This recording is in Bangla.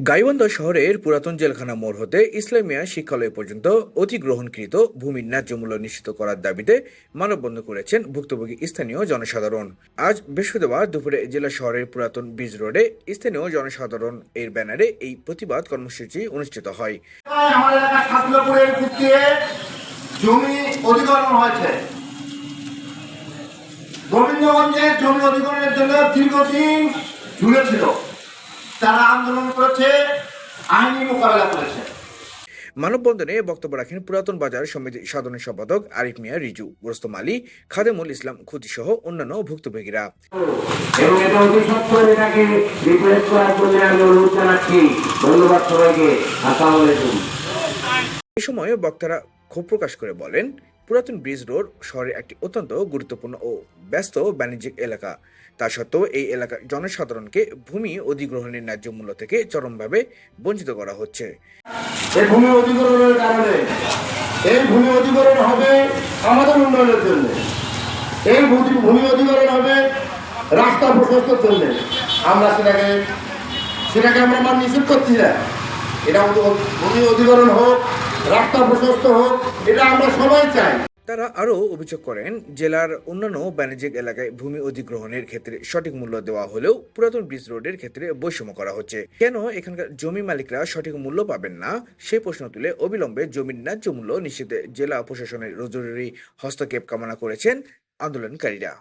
গাইবান্ধা শহরের পুরাতন জেলখানা মোড় হতে ইসলামিয়া শিক্ষালয় পর্যন্ত অধিগ্রহণকৃত ভূমির ন্যায্য মূল্য নিশ্চিত করার দাবিতে মানববন্ধন করেছেন ভুক্তভোগী স্থানীয় জনসাধারণ। আজ বৃহস্পতিবার দুপুরে জেলা শহরের পুরাতন ব্রিজ রোডে স্থানীয় জনসাধারণ এর ব্যানারে এই প্রতিবাদ কর্মসূচি অনুষ্ঠিত হয়। আমাদের এলাকার সাতলাপুরের ভিত্তিতে জমি অধিগ্রহণ হয়েছে। গোবিন্দগঞ্জের জমি অধিগ্রহণের জন্য দীর্ঘদিন ঝুলে ছিল, তারা আন্দোলন করেছে, আইনি মোকাবেলা করেছে। মানববন্ধনে বক্তব্য রাখেন পুরাতন বাজার সমিতির সাধারণ সম্পাদক আরিফ মিয়া রিজু, রোস্তম আলী, খাদেমুল ইসলাম খুদি সহ অন্যান্য ভুক্তভোগীরা। এবং এটা অতি সত্ত্বর এটাকে রিপ্লেস করার জন্য আমি অনুরোধ জানাচ্ছি। ধন্যবাদ সবাইকে। আসসালামু আলাইকুম। এ সময় বক্তারা ক্ষোভ প্রকাশ করে বলেন, পুরাতন ব্রিজ রোড শহরের একটি অত্যন্ত গুরুত্বপূর্ণ ও ব্যস্ত বাণিজ্যিক এলাকা। তা সত্ত্বেও এই এলাকার জনসাধারণকে ভূমি অধিগ্রহণের ন্যায্য মূল্য থেকে চরমভাবে বঞ্চিত করা হচ্ছে। এই ভূমি অধিগ্রহণের কারণে এই ভূমি অধিগ্রহণ হবে আমাদের উন্নয়নের জন্য, এই ভূমি অধিগ্রহণ হবে রাস্তা প্রশস্তের জন্য। আমরা সেটাকে আমরা নিষেধ করছি না। এটা ভূমি অধিগ্রহণ হোক, রাস্তা প্রশস্ত হোক, এটা আমরা সবাই চাই। তারা আরও অভিযোগ করেন, জেলার অন্যান্য বাণিজ্যিক এলাকায় ভূমি অধিগ্রহণের ক্ষেত্রে সঠিক মূল্য দেওয়া হলেও পুরাতন ব্রিজ রোডের ক্ষেত্রে বৈষম্য করা হচ্ছে। কেন এখানকার জমি মালিকরা সঠিক মূল্য পাবেন না সেই প্রশ্ন তুলে অবিলম্বে জমির ন্যায্য মূল্য নিশ্চিতে জেলা প্রশাসনের জরুরি হস্তক্ষেপ কামনা করেছেন আন্দোলনকারীরা।